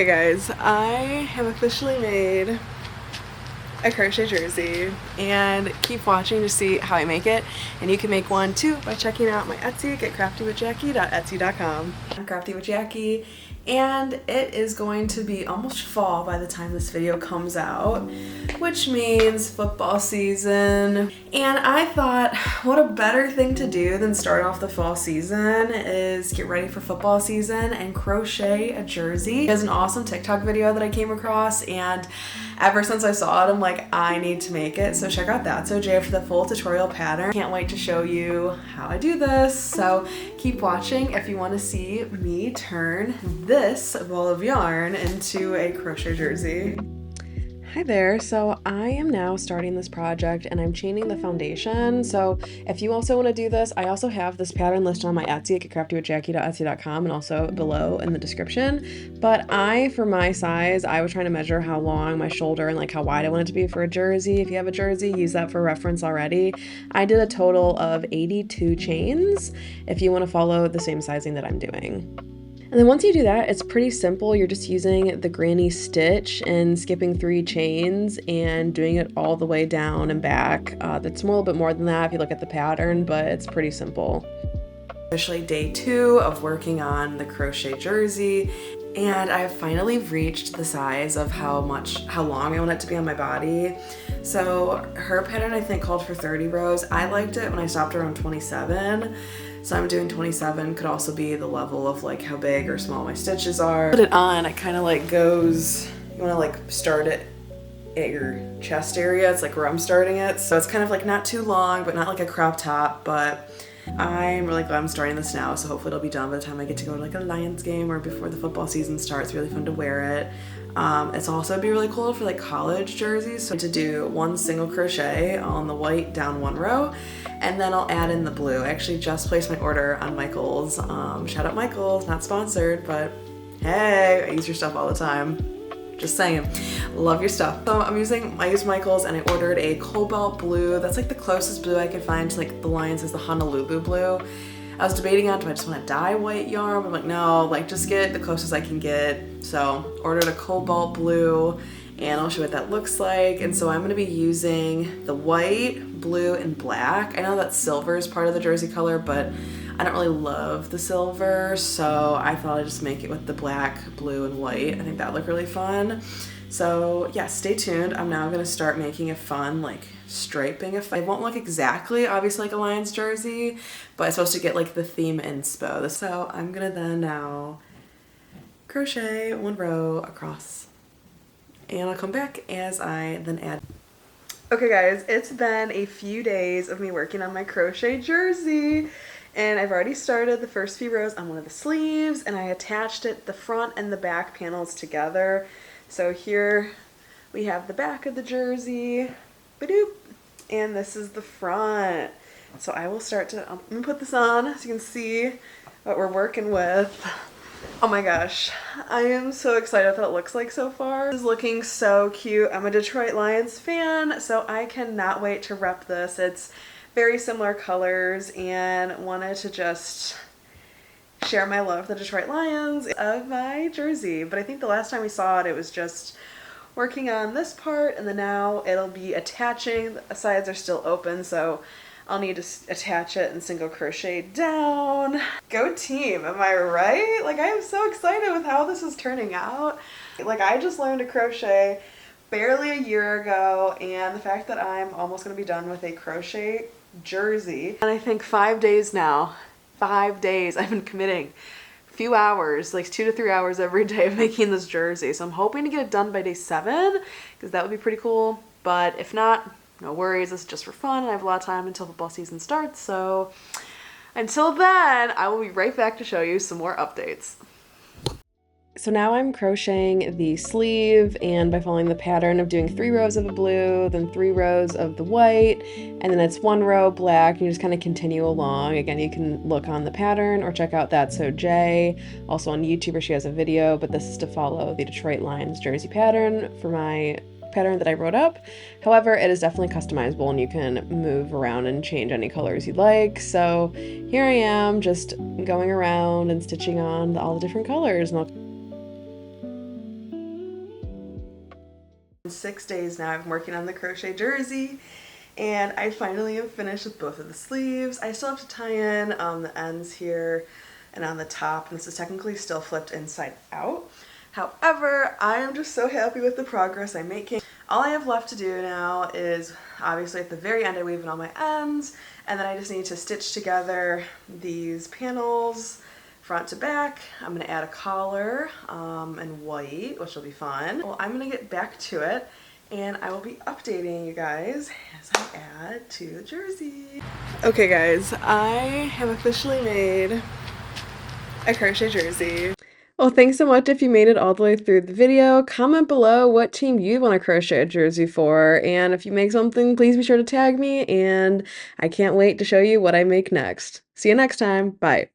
Hey guys, I have officially made a crochet jersey, and keep watching to see how I make it. And you can make one too by checking out my Etsy at craftywithjackie.etsy.com. I'm Crafty with Jackie, and it is going to be almost fall by the time this video comes out, which means football season. And I thought, what a better thing to do than start off the fall season is get ready for football season and crochet a jersey. There's an awesome TikTok video that I came across, and ever since I saw it, I'm like, I need to make it. So check out That's OJ for the full tutorial pattern. Can't wait to show you how I do this. So keep watching if you want to see me turn this ball of yarn into a crochet jersey. Hi there, so I am now starting this project and I'm chaining the foundation. So if you also want to do this, I also have this pattern listed on my Etsy at craftywithjackie.etsy.com and also below in the description. But for my size, I was trying to measure how long my shoulder and like how wide I want it to be for a jersey. If you have a jersey, use that for reference already. I did a total of 82 chains if you want to follow the same sizing that I'm doing. And then once you do that, it's pretty simple. You're just using the granny stitch and skipping 3 chains and doing it all the way down and back. It's a little bit more than that if you look at the pattern, but it's pretty simple. Officially day 2 of working on the crochet jersey, and I've finally reached the size of how long I want it to be on my body. So her pattern I think called for 30 rows. I liked it when I stopped around 27. So I'm doing 27, could also be the level of like how big or small my stitches are. Put it on, it kind of like goes, you want to like start it at your chest area. It's like where I'm starting it. So it's kind of like not too long, but not like a crop top, but I'm really glad I'm starting this now. So hopefully it'll be done by the time I get to go to like a Lions game or before the football season starts. Really fun to wear it. It's also be really cool for like college jerseys. So to do 1 single crochet on the white down 1 row, and then I'll add in the blue. I actually just placed my order on Michaels. Shout out Michaels, not sponsored, but hey, I use your stuff all the time. Just saying, love your stuff. So I used Michaels and I ordered a cobalt blue. That's like the closest blue I could find to like the Lions is the Honolulu blue. I was debating on, do I just want to dye white yarn? But I'm like, no, like just get the closest I can get. So ordered a cobalt blue, and I'll show you what that looks like. And so I'm going to be using the white, blue, and black. I know that silver is part of the jersey color, but I don't really love the silver, so I thought I'd just make it with the black, blue, and white. I think that would look really fun. So yeah, stay tuned. I'm now going to start making a fun like striping. It won't look exactly obviously like a Lions jersey, but it's supposed to get like the theme inspo. So I'm going to then now crochet 1 row across, and I'll come back as I then add. Okay guys, it's been a few days of me working on my crochet jersey, and I've already started the first few rows on one of the sleeves, and I attached the front and the back panels together. So here we have the back of the jersey, ba-doop, and this is the front. So I will start to, I'm gonna put this on so you can see what we're working with. Oh my gosh, I am so excited what it looks like so far. This is looking so cute. I'm a Detroit Lions fan, so I cannot wait to rep this. It's very similar colors, and wanted to just share my love for the Detroit Lions of my jersey. But I think the last time we saw it, it was just working on this part, and then now it'll be attaching. The sides are still open, so I'll need to attach it and single crochet down. Go team, am I right? Like, I am so excited with how this is turning out. Like, I just learned to crochet barely a year ago, and the fact that I'm almost gonna be done with a crochet jersey. And I think 5 days now, 5 days I've been committing a few hours, like 2 to 3 hours every day of making this jersey. So I'm hoping to get it done by day 7, because that would be pretty cool. But if not, no worries, this is just for fun, and I have a lot of time until football season starts. So until then, I will be right back to show you some more updates. So now I'm crocheting the sleeve, and by following the pattern of doing 3 rows of the blue, then 3 rows of the white, and then it's 1 row black, and you just kind of continue along. Again, you can look on the pattern or check out That's OJ, also on YouTube where she has a video, but this is to follow the Detroit Lions jersey pattern for my pattern that I wrote up. However, it is definitely customizable, and you can move around and change any colors you'd like. So here I am just going around and stitching on all the different colors, and 6 days now I've been working on the crochet jersey, and I finally am finished with both of the sleeves. I still have to tie in the ends here and on the top, and this is technically still flipped inside out. However, I am just so happy with the progress I'm making. All I have left to do now is, obviously at the very end I weave in all my ends, and then I just need to stitch together these panels front to back. I'm going to add a collar in white, which will be fun. Well, I'm going to get back to it, and I will be updating you guys as I add to the jersey. Okay guys, I have officially made a crochet jersey. Well, thanks so much if you made it all the way through the video. Comment below what team you want to crochet a jersey for, and if you make something, please be sure to tag me, and I can't wait to show you what I make next. See you next time. Bye.